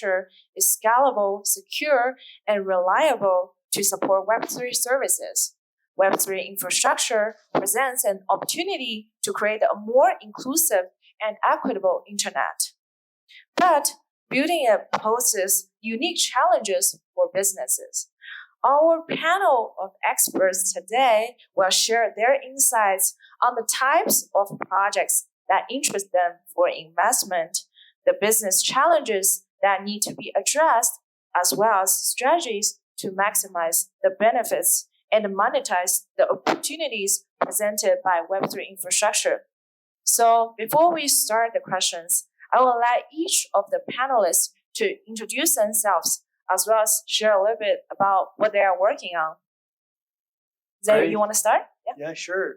infrastructure is scalable, secure, and reliable to support Web3 services. Web3 infrastructure presents an opportunity to create a more inclusive and equitable internet. But building it poses unique challenges for businesses. Our panel of experts today will share their insights on the types of projects that interest them for investment, the business challenges that need to be addressed, as well as strategies to maximize the benefits and monetize the opportunities presented by Web3 infrastructure. So before we start the questions, I will let each of the panelists to introduce themselves as well as share a little bit about what they are working on. Zay, you want to start? Yeah, sure.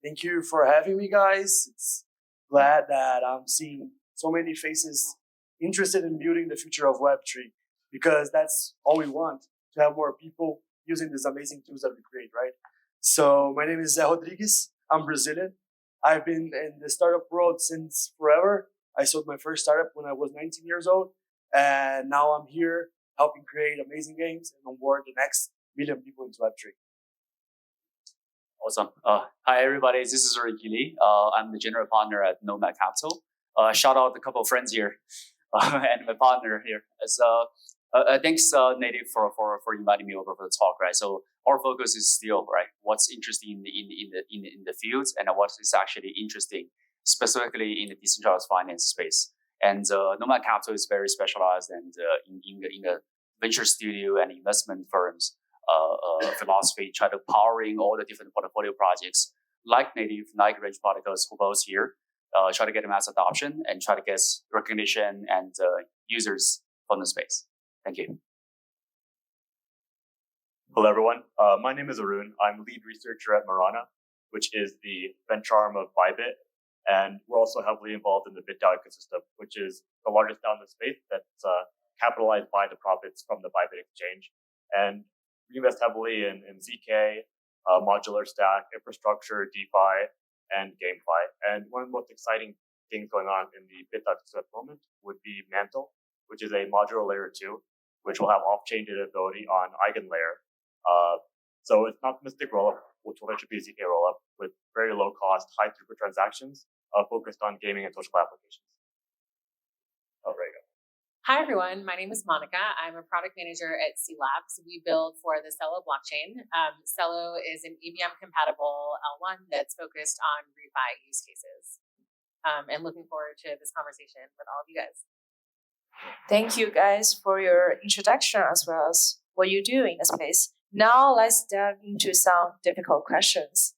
Thank you for having me, guys. It's glad that I'm seeing so many faces interested in building the future of Web3 because that's all we want, to have more people using these amazing tools that we create, right? So my name is Zé Rodrigues. I'm Brazilian. I've been in the startup world since forever. I sold my first startup when I was 19 years old. And now I'm here helping create amazing games and onboard the next million people into Web3. Awesome. Hi, everybody. This is Ricky Lee. I'm the general partner at Nomad Capital. Shout out a couple of friends here and my partner here. Thanks, Native, for inviting me over for the talk. Right. So our focus is still right. What's interesting in the field and what is actually interesting specifically in the decentralized finance space. And Nomad Capital is very specialized and in the venture studio and investment firms philosophy, try to powering all the different portfolio projects like Native, like Range Particles, who both here, try to get mass adoption and try to get recognition and users from the space. Thank you. Hello, everyone. My name is Arun. I'm lead researcher at Marana, which is the venture arm of Bybit. And we're also heavily involved in the BitDAO ecosystem, which is the largest DAO in the space that's capitalized by the profits from the Bybit exchange. And we invest heavily in ZK, modular stack, infrastructure, DeFi, and GameFi. And one of the most exciting things going on in the BitDAO ecosystem at the moment would be Mantle, which is a modular layer 2, which will have off-chain dataability on EigenLayer. So it's an optimistic rollup, which will eventually be a ZK rollup with very low cost, high throughput transactions focused on gaming and social applications. Oh, there you go. Hi, everyone. My name is Monica. I'm a product manager at C Labs. We build for the Celo blockchain. Celo is an EVM-compatible L1 that's focused on refi use cases. And looking forward to this conversation with all of you guys. Thank you, guys, for your introduction as well as what you do in the space. Now, let's delve into some difficult questions.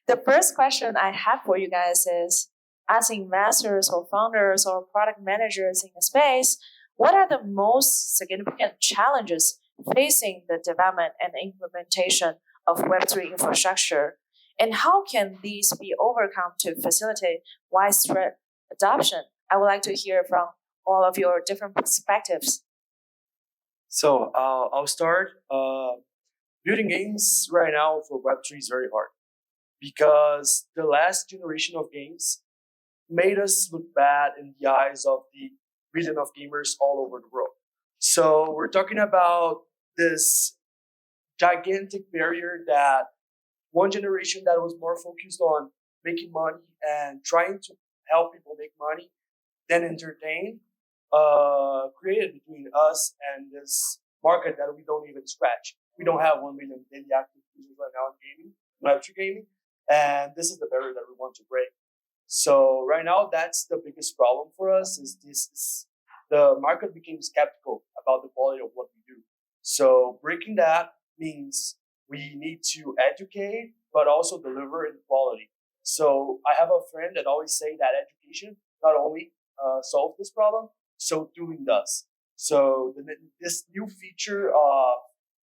The first question I have for you guys is, as investors or founders or product managers in the space, what are the most significant challenges facing the development and implementation of Web3 infrastructure? And how can these be overcome to facilitate widespread adoption? I would like to hear from all of your different perspectives. So I'll start. Building games right now for Web3 is very hard because the last generation of games made us look bad in the eyes of the billion of gamers all over the world. So we're talking about this gigantic barrier that one generation that was more focused on making money and trying to help people make money than entertain, created between us and this market that we don't even scratch. We don't have 1 million daily active users right now in gaming, Web3 gaming, and this is the barrier that we want to break. So right now, that's the biggest problem for us. The market became skeptical about the quality of what we do. So breaking that means we need to educate, but also deliver in quality. So I have a friend that always say that education not only solves this problem, so doing does. So this new feature of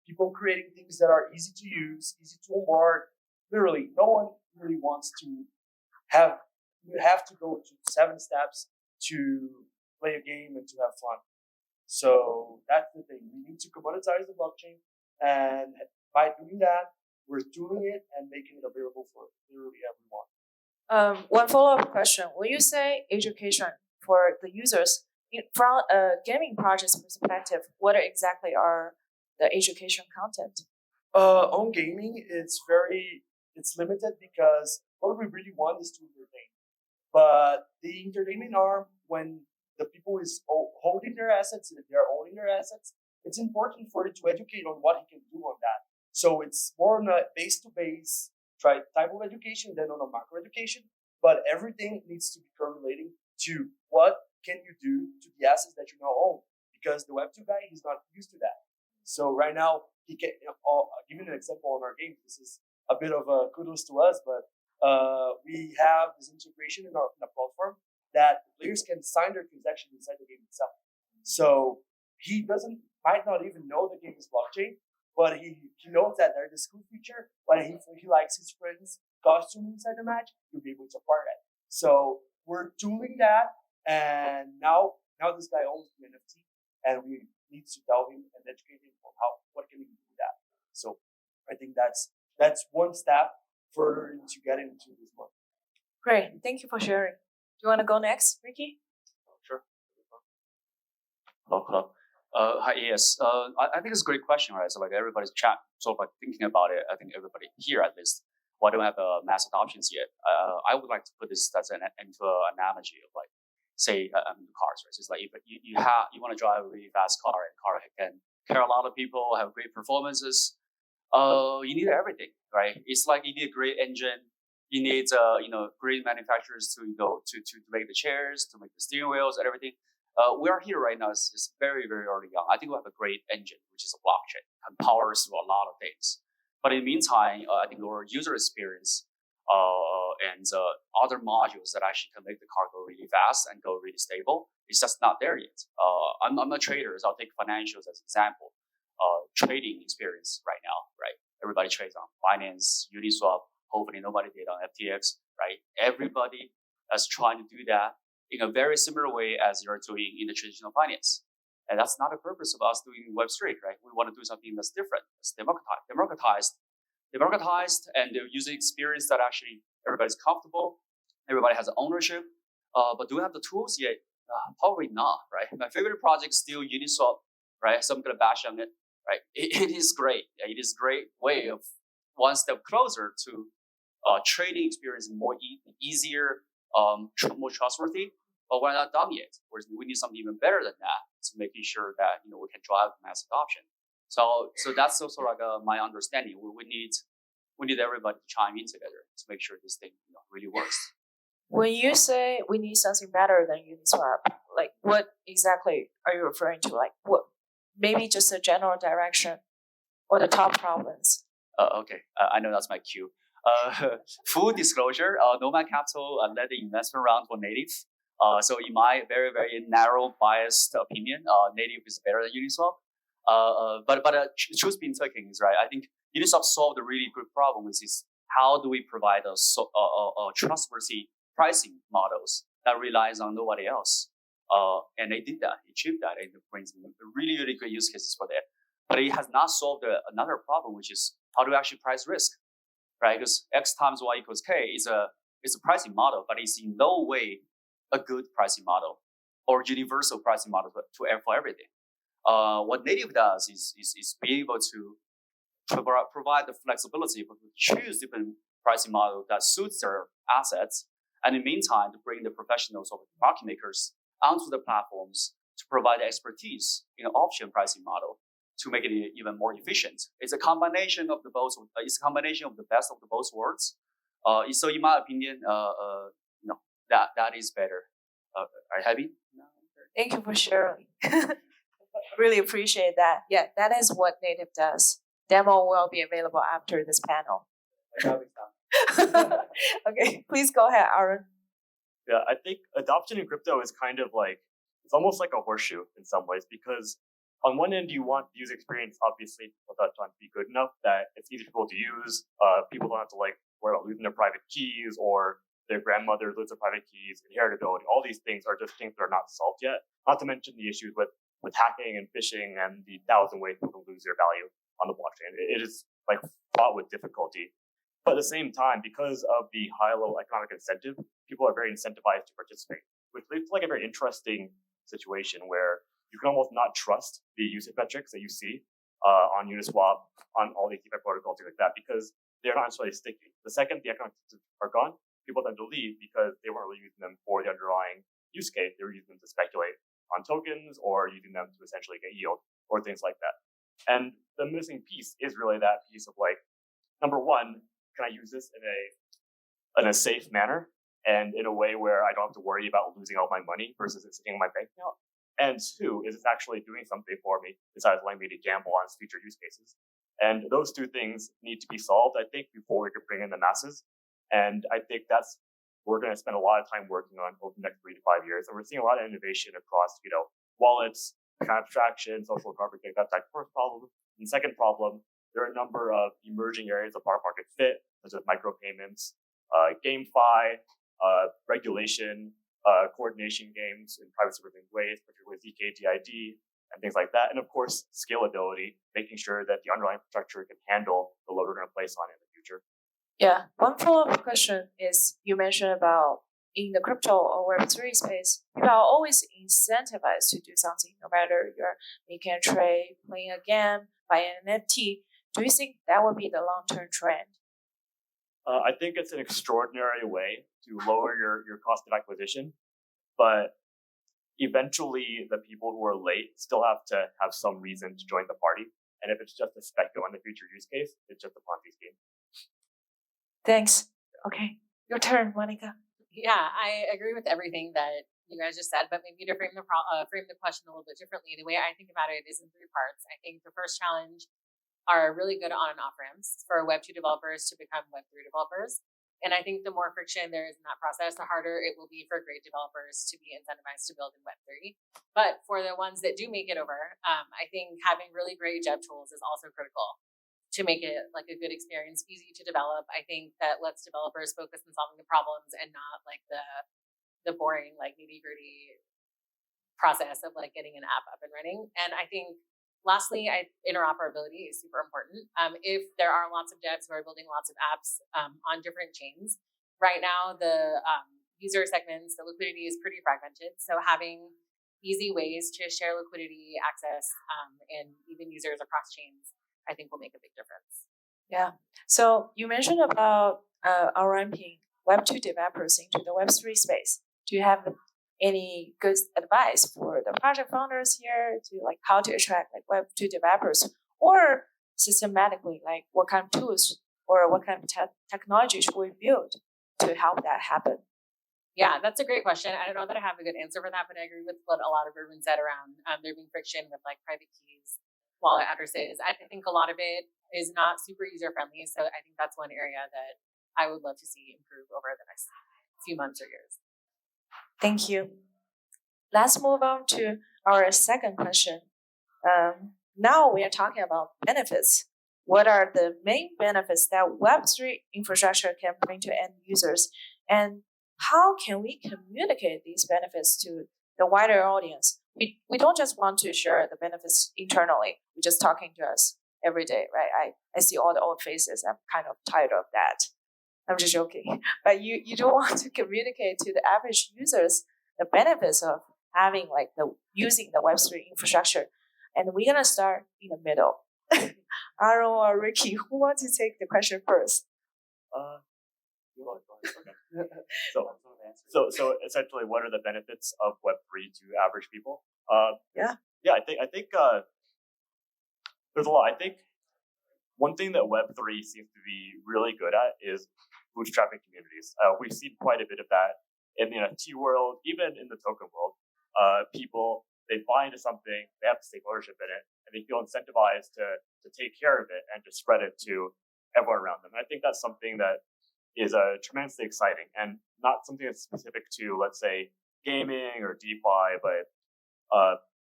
people creating things that are easy to use, easy to onboard. Literally, no one really wants to have. You have to go to 7 steps to play a game and to have fun. So that's the thing. We need to commoditize the blockchain, and by doing that, we're doing it and making it available for literally everyone. One follow-up question: when you say education for the users, From a gaming project's perspective, what exactly are the education content? On gaming, it's limited because what we really want is to entertain. But the entertainment arm, when the people is holding their assets, if they're owning their assets, it's important for it to educate on what he can do on that. So it's more on a base-to-base type of education than on a macro education. But everything needs to be correlating to what can you do to the assets that you now own. Because the Web2 guy, he's not used to that. So right now, he can, giving an example on our game, this is a bit of a kudos to us, but we have this integration in our platform that players can sign their transactions inside the game itself. So he might not even know the game is blockchain, but he knows that there's this cool feature. When he likes his friend's costume inside the match, he'll be able to acquire that. So we're doing that, and now this guy owns the NFT, and we need to tell him and educate him on what can he do with that. So I think that's one step further into getting into this one. Great, thank you for sharing. Do you want to go next, Ricky? Sure. Hello. Hi, yes. I think it's a great question, right? So like everybody's sort of like thinking about it. I think everybody here at least, why don't we have mass adoptions yet? I would like to put this into an analogy of like, say, cars, right? So it's like if you want to drive a really fast car, and car can carry a lot of people, have great performances. You need everything, right? It's like you need a great engine. You need great manufacturers to make the chairs, to make the steering wheels and everything. We are here right now. It's very, very early on. I think we have a great engine, which is a blockchain, and powers through a lot of things. But in the meantime, I think our user experience and other modules that actually can make the car go really fast and go really stable, it's just not there yet. I'm a trader, so I'll take financials as an example. Trading experience right now, right? Everybody trades on Binance, Uniswap. Hopefully nobody did on FTX, right? Everybody is trying to do that in a very similar way as you're doing in the traditional finance. And that's not the purpose of us doing Web3, right? We want to do something that's different. It's democratized, and the user experience that actually everybody's comfortable, everybody has ownership. But do we have the tools yet? Probably not, right? My favorite project is still Uniswap, right? So I'm going to bash on it, right? It is great. It is a great way of one step closer to trading experience, more easier, more trustworthy. But we're not done yet. We need something even better than that to making sure that we can drive mass adoption. So that's also like my understanding. We need everybody to chime in together to make sure this thing really works. When you say we need something better than Uniswap, like what exactly are you referring to? Like what? Maybe just a general direction or the top problems. Okay, I know that's my cue. Full disclosure, Nomad Capital led the investment round for Native. So in my very, very narrow, biased opinion, Native is better than Uniswap. But truth being taken is right. I think Uniswap solved a really good problem, which is how do we provide a trustworthy pricing models that relies on nobody else. And they did that, achieved that, and it brings really, really good use cases for that. But it has not solved another problem, which is how do we actually price risk, right? Because X times Y equals K is a pricing model, but it's in no way a good pricing model or universal pricing model for everything. What Native does is be able to provide the flexibility to choose different pricing model that suits their assets, and in the meantime, to bring the professionals or the market makers onto the platforms to provide expertise in an option pricing model to make it even more efficient. It's a combination of the both. It's a combination of the best of the both worlds. So, in my opinion, that is better. Are you happy? No. Thank you for sharing. Really appreciate that. Yeah, that is what Native does. Demo will be available after this panel. Okay, please go ahead, Aaron. Yeah, I think adoption in crypto is kind of like, it's almost like a horseshoe in some ways, because on one end, you want the user experience, obviously, for that time to be good enough that it's easy for people to use. People don't have to worry about losing their private keys, or their grandmother loses their private keys, inheritability. All these things are just things that are not solved yet. Not to mention the issues with hacking and phishing and the 1,000 ways people lose their value on the blockchain. It is fraught with difficulty. But at the same time, because of the high level economic incentive, people are very incentivized to participate, which leads to a very interesting situation where you can almost not trust the usage metrics that you see on Uniswap, on all the DeFi protocols, things like that, because they're not necessarily sticky. The second the economic incentives are gone, people tend to leave because they weren't really using them for the underlying use case. They were using them to speculate on tokens or using them to essentially get yield or things like that. And the missing piece is really that piece of like, number one, can I use this in a safe manner and in a way where I don't have to worry about losing all my money versus it sitting in my bank account? And two, is it actually doing something for me besides allowing me to gamble on future use cases? And those two things need to be solved, I think, before we can bring in the masses. And I think that's what we're going to spend a lot of time working on over the next 3 to 5 years. And we're seeing a lot of innovation across, wallets, abstraction, social contract. That's that first problem. And second problem, there are a number of emerging areas of product market fit, such as micropayments, GameFi, regulation, coordination games in privacy-preserving ways, particularly ZK-DID and things like that. And of course, scalability, making sure that the underlying infrastructure can handle the load we're going to place on it in the future. Yeah, one follow-up question is you mentioned about in the crypto or Web3 space, people are always incentivized to do something, no matter you're making a trade, playing a game, buying an NFT. Do you think that will be the long-term trend? I think it's an extraordinary way to lower your cost of acquisition, but eventually the people who are late still have to have some reason to join the party. And if it's just a speculate on the future use case, it's just a Ponzi scheme. Thanks. Okay, your turn, Monica. Yeah, I agree with everything that you guys just said, but maybe to frame the question a little bit differently, the way I think about it is in 3 parts. I think the first challenge are really good on and off ramps for Web2 developers to become Web3 developers. And I think the more friction there is in that process, the harder it will be for great developers to be incentivized to build in Web3. But for the ones that do make it over, I think having really great dev tools is also critical to make it like a good experience, easy to develop. I think that lets developers focus on solving the problems and not like the boring, like nitty-gritty process of like getting an app up and running. And I think lastly, interoperability is super important. If there are lots of devs who are building lots of apps on different chains, right now the user segments, the liquidity is pretty fragmented. So having easy ways to share liquidity access and even users across chains, I think will make a big difference. Yeah. So you mentioned about ramping Web2 developers into the Web3 space. Do you have any good advice for the project founders here to like how to attract like Web2 developers, or systematically like what kind of tools or what kind of technology should we build to help that happen? Yeah, that's a great question. I don't know that I have a good answer for that, but I agree with what a lot of Ruben said around there being friction with like private keys, wallet addresses. I think a lot of it is not super user friendly. So I think that's one area that I would love to see improve over the next few months or years. Thank you. Let's move on to our second question. Now we are talking about benefits. What are the main benefits that Web3 infrastructure can bring to end users? And how can we communicate these benefits to the wider audience? We don't just want to share the benefits internally. We're just talking to us every day, right? I see all the old faces. I'm kind of tired of that. I'm just joking. But you don't want to communicate to the average users the benefits of having like using the Web3 infrastructure. And we're gonna start in the middle. Aaron or Ricky, who wants to take the question first? Okay. So essentially, what are the benefits of Web3 to average people? Yeah. I think there's a lot. I think one thing that Web3 seems to be really good at is bootstrapping communities. We've seen quite a bit of that in the NFT world, even in the token world. People, they buy into something, they have to take ownership in it, and they feel incentivized to take care of it and to spread it to everyone around them. And I think that's something that is tremendously exciting and not something that's specific to, let's say, gaming or DeFi, but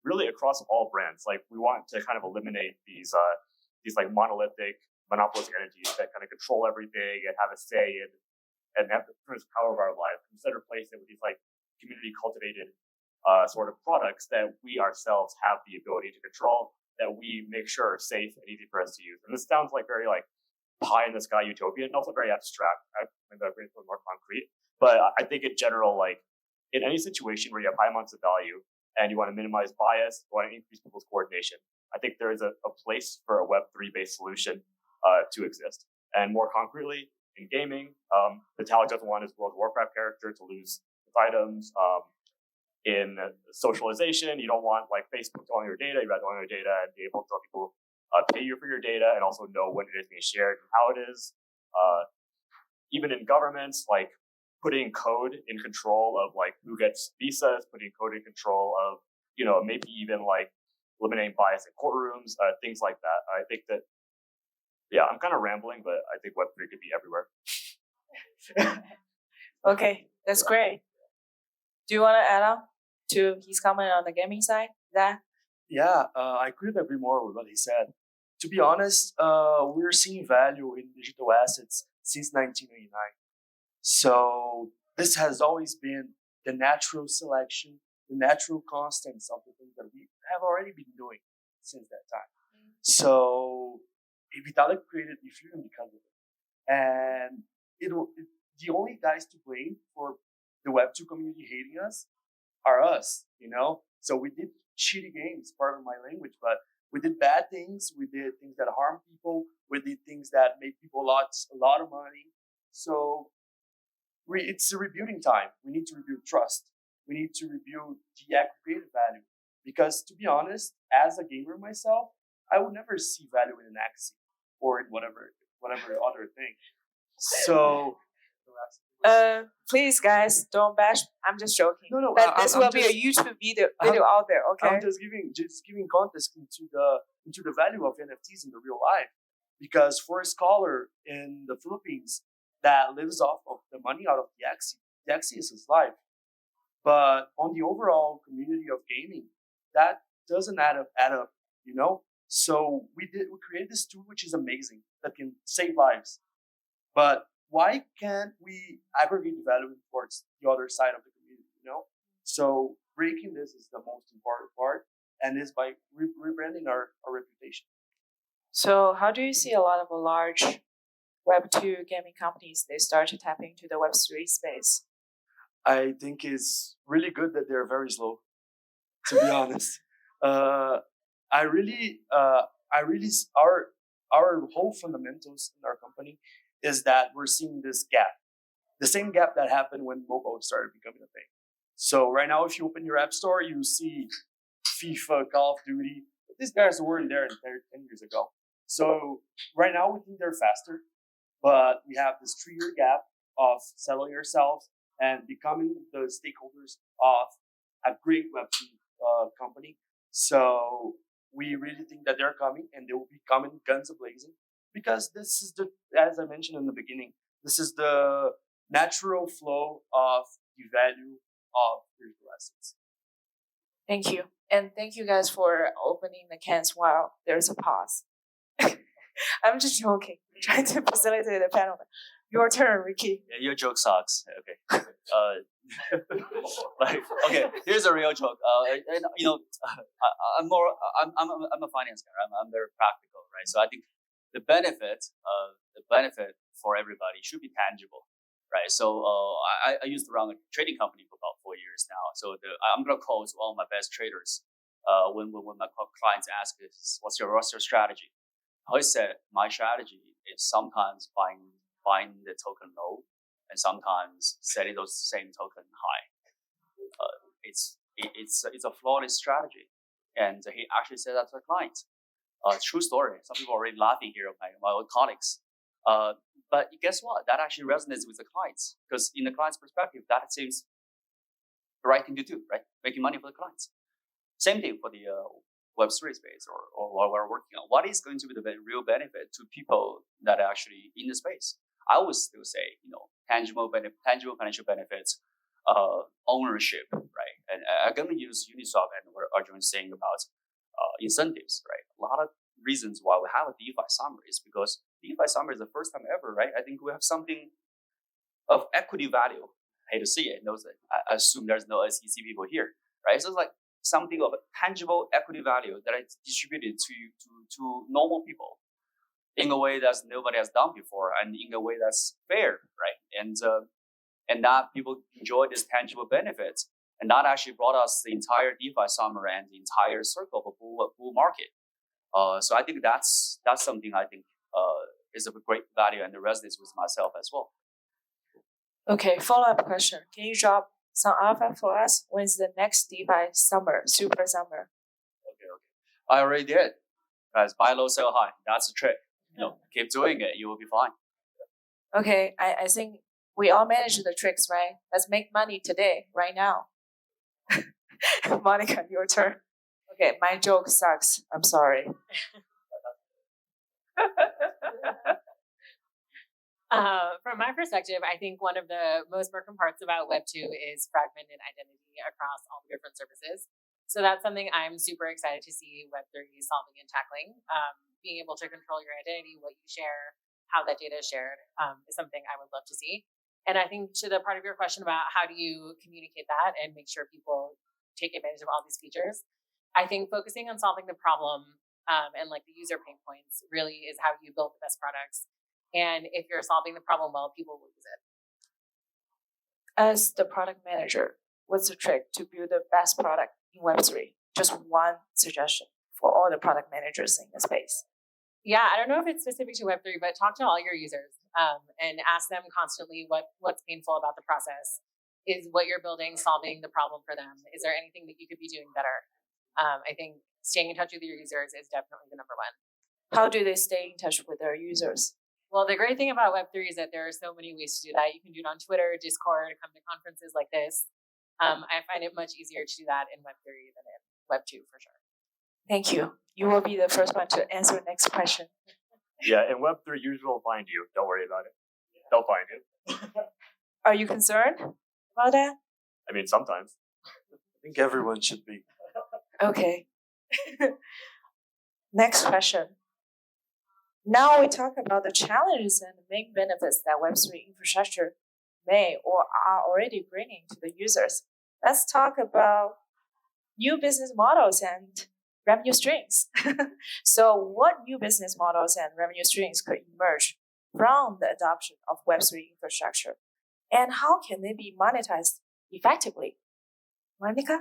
really across all brands. Like we want to kind of eliminate these like monolithic monopolistic entities that kind of control everything and have a say and have the power of our lives. Instead, replace it with these like community cultivated sort of products that we ourselves have the ability to control, that we make sure are safe and easy for us to use. And this sounds like very like pie in the sky utopian, and also very abstract. Maybe I'll bring it a little more concrete. But I think in general, like in any situation where you have high amounts of value and you want to minimize bias, you want to increase people's coordination. I think there is a place for a Web3 based solution to exist. And more concretely, in gaming, Vitalik doesn't want his World of Warcraft character to lose his items. In socialization, you don't want like Facebook to own your data. You rather own your data and be able to tell people pay you for your data and also know when it is being shared and how it is. Even in governments, like putting code in control of like who gets visas, putting code in control of, maybe even like eliminating bias in courtrooms, things like that. I think that, yeah, I'm kind of rambling, but I think Web3 could be everywhere. Okay, that's great. Do you want to add on to his comment on the gaming side? Yeah, I couldn't agree more with what he said. To be honest, we're seeing value in digital assets since 1989. So this has always been the natural selection, the natural constants of the things that we have already been doing since that time. So Vitalik created Ethereum because of it. And the only guys to blame for the Web2 community hating us are us, So we did shitty games, pardon my language, but we did bad things. We did things that harm people. We did things that made people a lot of money. So it's a rebuilding time. We need to rebuild trust. We need to rebuild the aggregated value. Because to be honest, as a gamer myself, I would never see value in an Axie or in whatever other thing. So please, guys, don't bash. I'm just joking. No, but this will be a YouTube video out there. Okay. I'm just giving context into the value of NFTs in the real life, because for a scholar in the Philippines that lives off of the money out of the Axie is his life. But on the overall community of gaming, that doesn't add up. So we created this tool which is amazing that can save lives. But why can't we aggregate the value towards the other side of the community, So breaking this is the most important part, and is by rebranding our reputation. So how do you see a lot of large Web2 gaming companies, they start to tap into the Web3 space? I think it's really good that they're very slow, to be honest. Our whole fundamentals in our company is that we're seeing this gap, the same gap that happened when mobile started becoming a thing. So right now, if you open your app store, you see FIFA, Call of Duty. These guys weren't there 10 years ago. So right now, we think they're faster, but we have this 3-year gap of settling ourselves and becoming the stakeholders of a great Web2 company. So we really think that they're coming, and they will be coming guns a-blazing, because this is as I mentioned in the beginning, this is the natural flow of the value of digital assets. Thank you. And thank you guys for opening the cans while there's a pause. I'm just joking. I'm trying to facilitate the panel. Your turn, Ricky. Yeah, your joke sucks. Okay. Okay. Here's a real joke. I'm a finance guy. I'm very practical, right? So I think the benefit for everybody should be tangible, right? So I used to run a trading company for about 4 years now. So I'm gonna quote all my best traders when my clients ask us, what's your strategy? I always said my strategy is sometimes buying the token low, and sometimes setting those same token high. It's a flawless strategy, and he actually said that to the client. True story. Some people are already laughing here, my old colleagues. But guess what? That actually resonates with the clients, because in the client's perspective, that seems the right thing to do, right? Making money for the clients. Same thing for the Web3 space or what we're working on. What is going to be the real benefit to people that are actually in the space? I would still say, tangible financial benefits, ownership, right? And I'm going to use Uniswap and what Arjun was saying about incentives, right? A lot of reasons why we have a DeFi summer is because DeFi summer is the first time ever, right? I think we have something of equity value. I hate to see it. I assume there's no SEC people here, right? So it's like something of a tangible equity value that is distributed to normal people in a way that nobody has done before, and in a way that's fair, right? And that people enjoy these tangible benefits. and that actually brought us the entire DeFi summer and the entire circle of a bull market. So I think that's something I think is of a great value and it resonates with myself as well. Okay, follow-up question. Can you drop some alpha for us? When's the next DeFi summer, super summer? Okay. I already did. Guys, buy low, sell high. That's the trick. Keep doing it. You will be fine. Okay, I think we all manage the tricks, right? Let's make money today, right now. Monica, your turn. Okay, my joke sucks. I'm sorry. From my perspective, I think one of the most broken parts about Web2 is fragmented identity across all the different services. So that's something I'm super excited to see Web3 solving and tackling. Being able to control your identity, what you share, how that data is shared is something I would love to see. And I think to the part of your question about how do you communicate that and make sure people take advantage of all these features, I think focusing on solving the problem and like the user pain points really is how you build the best products. And if you're solving the problem well, people will use it. As the product manager, what's the trick to build the best product in Web3? Just one suggestion for all the product managers in the space. Yeah, I don't know if it's specific to Web3, but talk to all your users and ask them constantly what's painful about the process. Is what you're building solving the problem for them? Is there anything that you could be doing better? I think staying in touch with your users is definitely the number one. How do they stay in touch with their users? Well, the great thing about Web3 is that there are so many ways to do that. You can do it on Twitter, Discord, come to conferences like this. I find it much easier to do that in Web3 than in Web2 for sure. Thank you. You will be the first one to answer the next question. Yeah, in Web3, users will find you. Don't worry about it. They'll find you. Are you concerned about that? I mean, sometimes. I think everyone should be. Okay. Next question. Now we talk about the challenges and the main benefits that Web3 infrastructure may or are already bringing to the users. Let's talk about new business models and revenue streams. So what new business models and revenue streams could emerge from the adoption of Web3 infrastructure? And how can they be monetized effectively? Monica?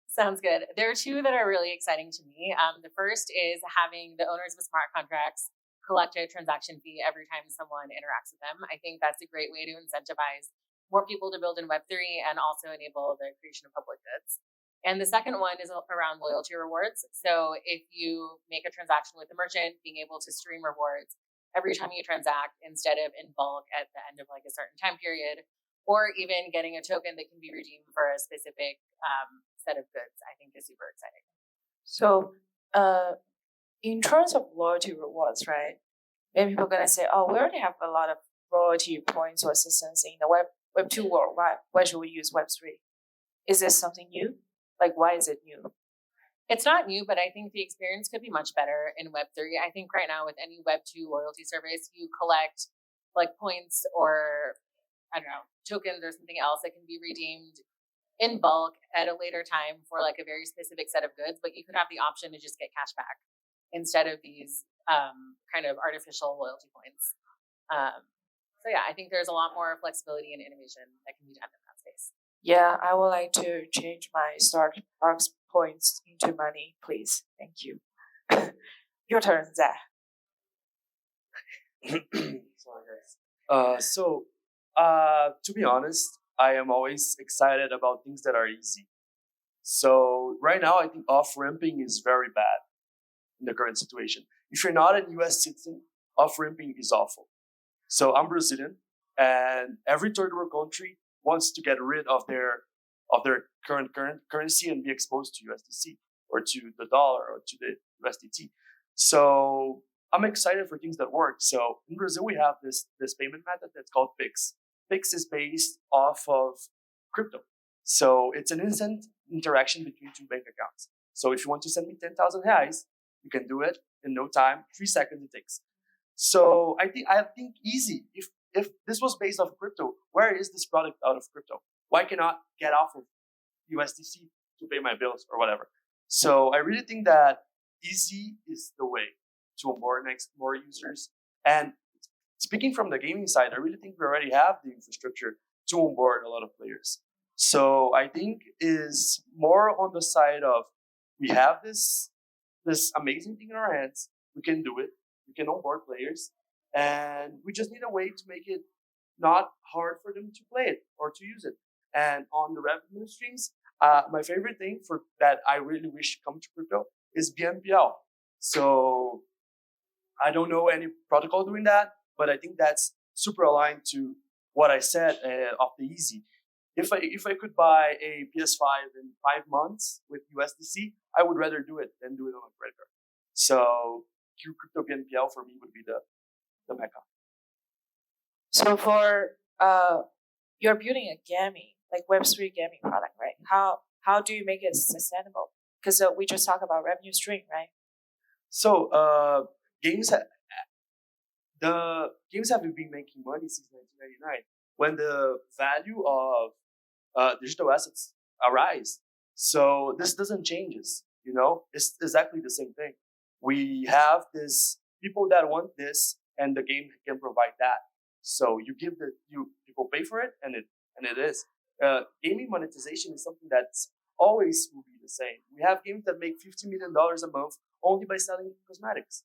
Sounds good. There are two that are really exciting to me. The first is having the owners of smart contracts collect a transaction fee every time someone interacts with them. I think that's a great way to incentivize more people to build in Web3 and also enable the creation of public goods. And the second one is around loyalty rewards. So if you make a transaction with a merchant, being able to stream rewards every time you transact instead of in bulk at the end of like a certain time period, or even getting a token that can be redeemed for a specific set of goods, I think is super exciting. So in terms of loyalty rewards, right? Maybe people are going to say, oh, we already have a lot of royalty points or assistance in the Web2 world. Why should we use Web3? Is this something new? Like, why is it new? It's not new, but I think the experience could be much better in Web3. I think right now with any Web2 loyalty service, you collect like points or, I don't know, tokens or something else that can be redeemed in bulk at a later time for like a very specific set of goods, but you could have the option to just get cash back instead of these kind of artificial loyalty points. So yeah, I think there's a lot more flexibility and innovation that can be done in that space. Yeah, I would like to change my Starbucks points into money, please. Thank you. Your turn, Zach. To be honest, I am always excited about things that are easy. So right now, I think off-ramping is very bad in the current situation. If you're not a US citizen, off-ramping is awful. So I'm Brazilian, and every third world country wants to get rid of their current currency and be exposed to USDC or to the dollar or to the USDT. So I'm excited for things that work. So in Brazil, we have this payment method that's called Pix. Pix is based off of crypto. So it's an instant interaction between two bank accounts. So if you want to send me 10,000 reais, you can do it in no time, 3 seconds it takes. So I think easy. If this was based off crypto, where is this product out of crypto? Why cannot get off of USDC to pay my bills or whatever? So I really think that easy is the way to onboard more users. And speaking from the gaming side, I really think we already have the infrastructure to onboard a lot of players. So I think is more on the side of we have this amazing thing in our hands. We can do it. We can onboard players, and we just need a way to make it not hard for them to play it or to use it. And on the revenue streams, my favorite thing for that I really wish come to crypto is BNPL. So I don't know any protocol doing that, but I think that's super aligned to what I said of the easy. If I could buy a PS5 in 5 months with USDC, I would rather do it than do it on a credit card. So crypto BNPL for me would be the mecca. So for you're building a gaming, like Web3 gaming product, right? How do you make it sustainable? Because we just talked about revenue stream, right? So games the games have been making money since 1999 when the value of digital assets arise. So this doesn't change. It's exactly the same thing. We have this people that want this, and the game can provide that. So you give people pay for it, and it is. Gaming monetization is something that's always will be the same. We have games that make $50 million a month only by selling cosmetics,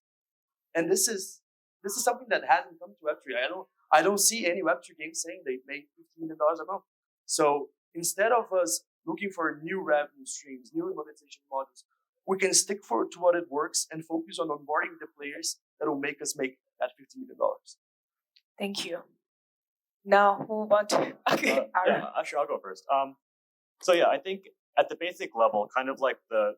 and this is something that hasn't come to Web3. I don't see any Web3 games saying they make $50 million a month. So instead of us looking for new revenue streams, new monetization models, we can stick to what it works and focus on onboarding the players that will make us make that $50 million. Thank you. Now who want to? Okay, Aaron. Actually, I'll go first. So yeah, I think at the basic level, kind of like the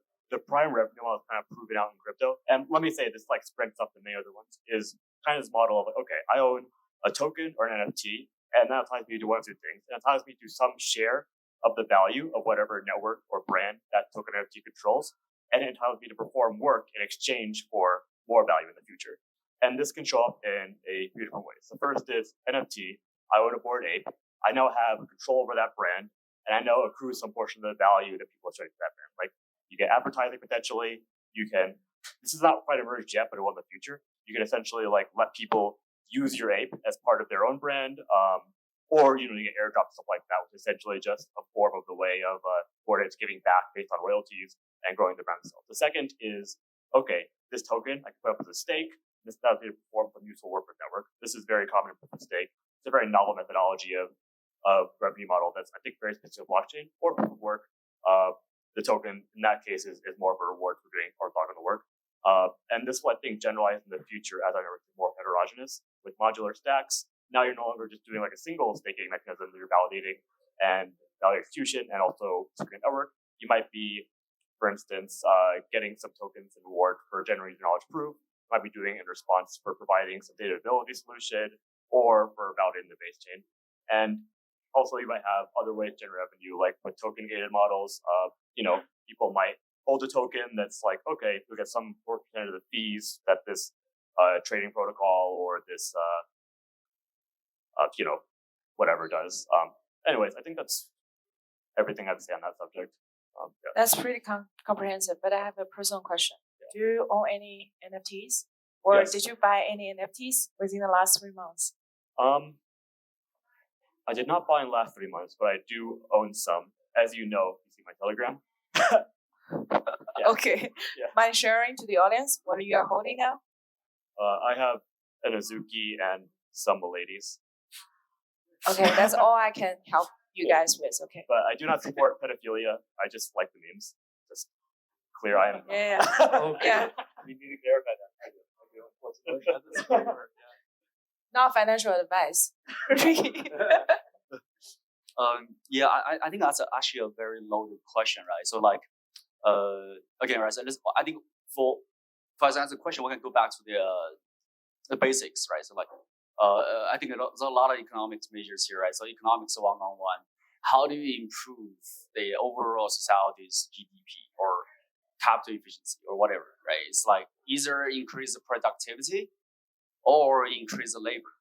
prime revenue model is kind of proven out in crypto. And let me say this like sprints up to many other ones is kind of this model of okay, I own a token or an NFT, and that allows me to do one of two things. It allows me to some share of the value of whatever network or brand that token NFT controls, and it allows me to perform work in exchange for more value in the future. And this can show up in a few different ways. The first is NFT. I own a Bored Ape. I now have control over that brand, and I now accrue some portion of the value that people are showing to that brand. Like you get advertising potentially. You can. This is not quite emerged yet, but it will in the future. You can essentially like let people use your ape as part of their own brand, or you get airdrops, stuff like that, which is essentially just a form of the way of Bored Apes giving back based on royalties and growing the brand itself. The second is okay, this token I can put up as a stake. This allows me to perform some useful work with network. This is very common in proof of stake. It's a very novel methodology of revenue model that's I think very specific to blockchain or proof of work. The token in that case is more of a reward for doing orthogonal work. And this will I think generalize in the future as our network is more heterogeneous with modular stacks. Now you're no longer just doing like a single staking mechanism that you're validating and value execution and also secret network. You might be, for instance, getting some tokens in reward for generating knowledge proof. You might be doing in response for providing some data availability solution or for validating the base chain. And also you might have other ways to generate revenue, like with token gated models. People might hold a token that's like, okay, we get some percentage of the fees that this trading protocol or this, whatever does. Anyways, I think that's everything I have to say on that subject. Yeah. That's pretty comprehensive, but I have a personal question. Yeah. Do you own any NFTs? Or yes. Did you buy any NFTs within the last 3 months? I did not buy in the last 3 months, but I do own some. As you know, you see my Telegram. Yeah. Okay. Yeah. Mind sharing to the audience what you are holding now? I have an Azuki and some ladies. Okay, that's all I can help you guys with. Okay. But I do not support pedophilia. I just like the memes. Just clear. I am. Yeah. Okay. Yeah. We need to clarify that. Not financial advice. Yeah, I think that's actually a very loaded question, right? So like, again, right? So I think for us to answer the question, we can go back to the basics, right? So like, I think there's a lot of economics measures here, right? So economics one-on-one. How do you improve the overall society's GDP or capital efficiency or whatever, right? It's like either increase the productivity or increase the labor.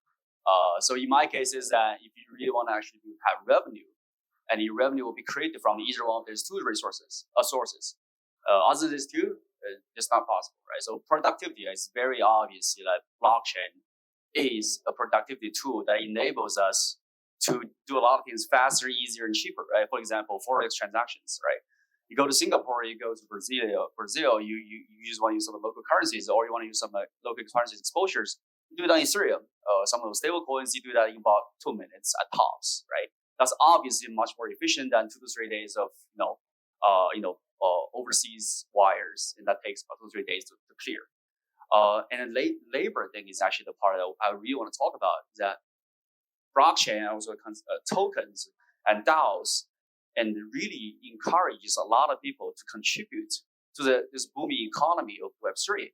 So in my case is that if you really want to actually have revenue, and your revenue will be created from either one of these two sources. Other than these two, it's not possible, right? So productivity is very obvious that blockchain is a productivity tool that enables us to do a lot of things faster, easier, and cheaper, right? For example, forex transactions, right? You go to Singapore, you go to Brazil, you just want to use some local currencies, or you want to use some local currencies exposures. You do it on Ethereum. Some of those stable coins, you do that in about 2 minutes at tops, right? That's obviously much more efficient than 2 to 3 days of overseas wires, and that takes about 2 to 3 days to clear. And the labor thing is actually the part that I really want to talk about. That blockchain also tokens and DAOs, and really encourages a lot of people to contribute to this booming economy of Web3,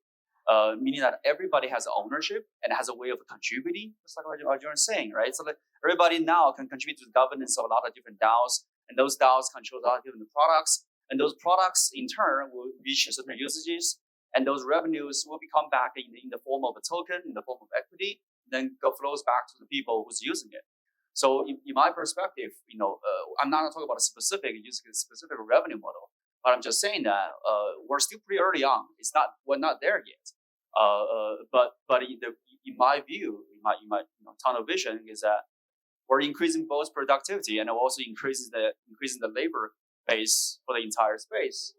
meaning that everybody has ownership and has a way of contributing, just like what you're saying, right? So that everybody now can contribute to the governance of a lot of different DAOs, and those DAOs control a lot of different products, and those products in turn will reach certain usages, and those revenues will become back in the form of a token, in the form of equity, then flows back to the people who's using it. So in my perspective, I'm not talking about a specific revenue model, but I'm just saying that we're still pretty early on. We're not there yet. But in my view, in my tunnel vision is that we're increasing both productivity and also increasing the labor base for the entire space.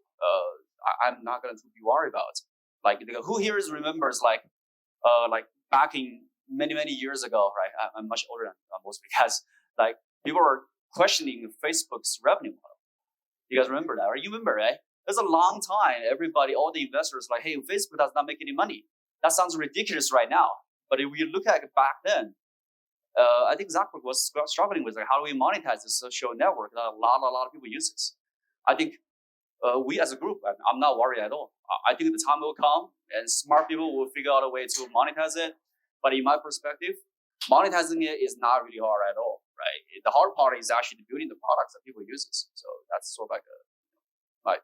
I'm not going to be worried about. Like, who here remembers like back in many years ago, right? I'm much older than most because like people were questioning Facebook's revenue model. You guys remember that, right? You remember, right? There's a long time. Everybody, all the investors, like, hey, Facebook does not make any money. That sounds ridiculous right now. But if you look at it back then, I think Zuckerberg was struggling with like, how do we monetize this social network that a lot of people use this. I think we as a group, I'm not worried at all. I think the time will come and smart people will figure out a way to monetize it. But in my perspective, monetizing it is not really hard at all, right? The hard part is actually building the products that people use. So that's sort of like my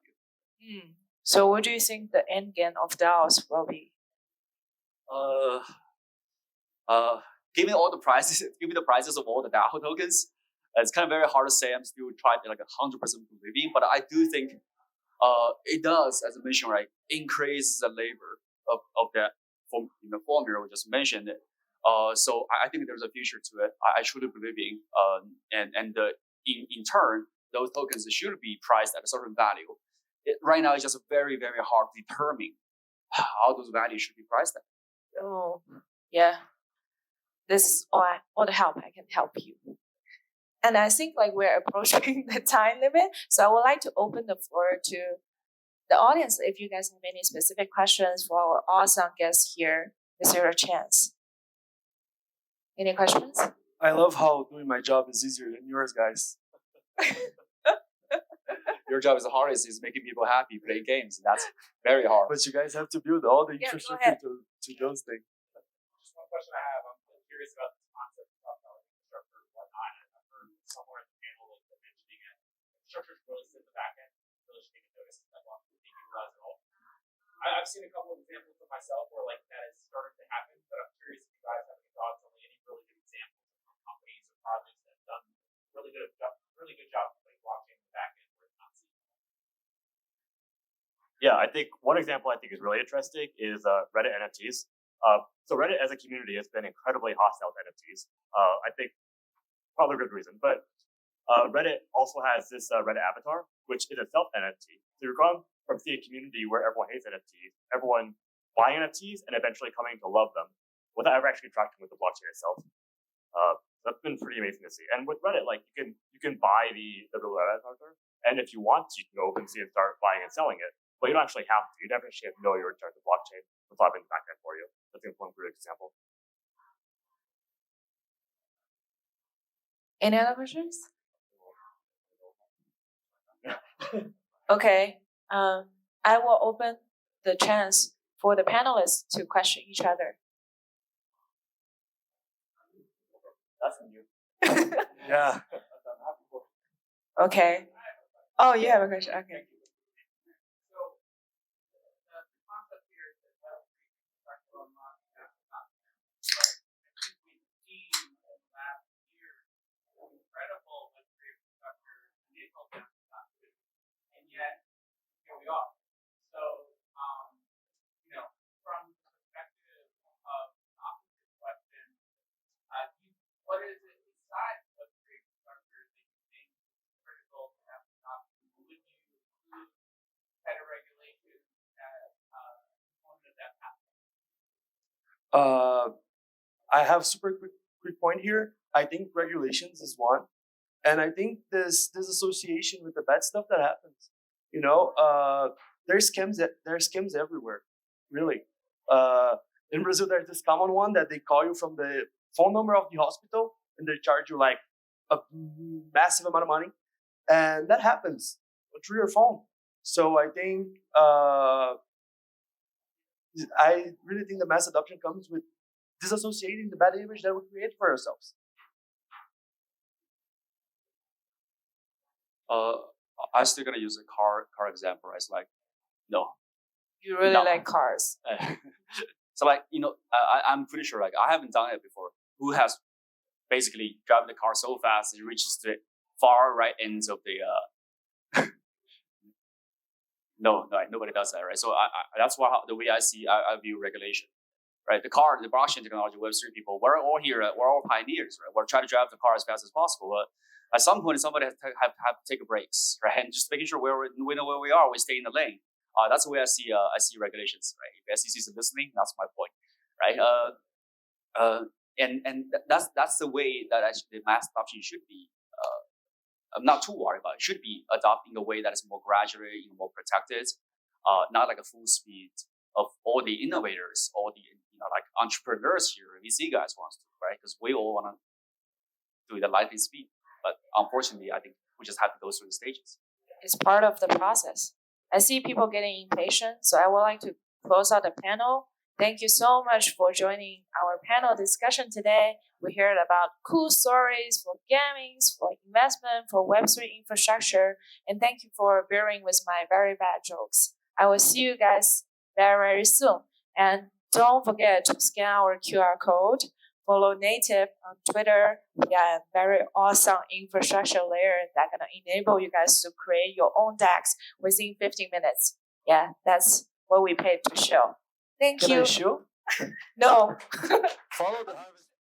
view. So what do you think the end game of DAOs will be? Given the prices of all the DAO tokens, it's kind of very hard to say. I'm still trying to 100% believing, but I do think it does, as I mentioned, right, increase the labor of that formula we just mentioned. So I think there's a future to it. I truly believe in, in turn, those tokens should be priced at a certain value. Right now, it's just very hard to determine how those values should be priced at. Oh, yeah. This is all the help I can help you. And I think we're approaching the time limit. So I would like to open the floor to the audience. If you guys have any specific questions for our awesome guests here, this is your chance. Any questions? I love how doing my job is easier than yours, guys. Your job is the hardest, is making people happy, playing games. That's very hard. But you guys have to build all the infrastructure to those things. Just one question I have. I'm curious about this concept of infrastructure and whatnot. And I've heard somewhere in the panel mentioning it. Infrastructure really sit in the back end, really should take a notice that won't be utilized at all. I've seen a couple of examples of myself where that has started to happen, but I'm curious if you guys have any thoughts on any really good examples from companies or projects that have done really good job putting blockchain in the back end where it's not seen. Yeah, I think one example I think is really interesting is Reddit NFTs. So Reddit as a community has been incredibly hostile to NFTs. I think probably a good reason, but Reddit also has this Reddit avatar, which is itself NFT. So you're going from seeing a community where everyone hates NFTs, everyone buying NFTs, and eventually coming to love them without ever actually interacting with the blockchain itself. That's been pretty amazing to see. And with Reddit, you can buy the real avatar, and if you want, you can go OpenSea and start buying and selling it. But you don't actually have to. You don't actually have to know you're in charge of the blockchain without having the backend for you. That's one good example. Any other questions? Okay. I will open the chance for the panelists to question each other. That's new. Yeah. Okay. Oh, you have a question. Okay. Yet here we are. So, from the perspective of opposite question, what is it besides Web3 I have super quick point here. I think regulations is one, and I think this association with the bad stuff that happens. You know, there's scams everywhere. Really, in Brazil, there's this common one that they call you from the phone number of the hospital, and they charge you like a massive amount of money, and that happens through your phone. So I think I really think the mass adoption comes with disassociating the bad image that we create for ourselves. I'm still gonna use a car example. It's like, no. You really No. like cars. So like, I'm pretty sure like I haven't done it before. Who has basically driven the car so fast it reaches the far right ends of the no, nobody does that, right? So that's the way I view regulation, right? The blockchain technology, Web3 people, we're all here, we're all pioneers, right? We're trying to drive the car as fast as possible, but at some point, somebody has to have to take breaks, right? And just making sure we know where we are, we stay in the lane. That's the way I see regulations, right? If SEC is listening, that's my point, right? And that's the way that actually the mass adoption should be. I'm not too worried about it. It should be adopting a way that is more gradually, more protected, not like a full speed of all the innovators, all the like entrepreneurs here, VC guys wants to, right? Because we all want to do it at lightning speed. But unfortunately, I think we just have to go through the stages. It's part of the process. I see people getting impatient, so I would like to close out the panel. Thank you so much for joining our panel discussion today. We heard about cool stories for gaming, for investment, for Web3 infrastructure, and thank you for bearing with my very bad jokes. I will see you guys very, very soon. And don't forget to scan our QR code. Follow Native on Twitter. We are a very awesome infrastructure layer that's going to enable you guys to create your own DAX within 15 minutes. Yeah, that's what we paid to show. Thank Can you. I show? No. Follow the harvest.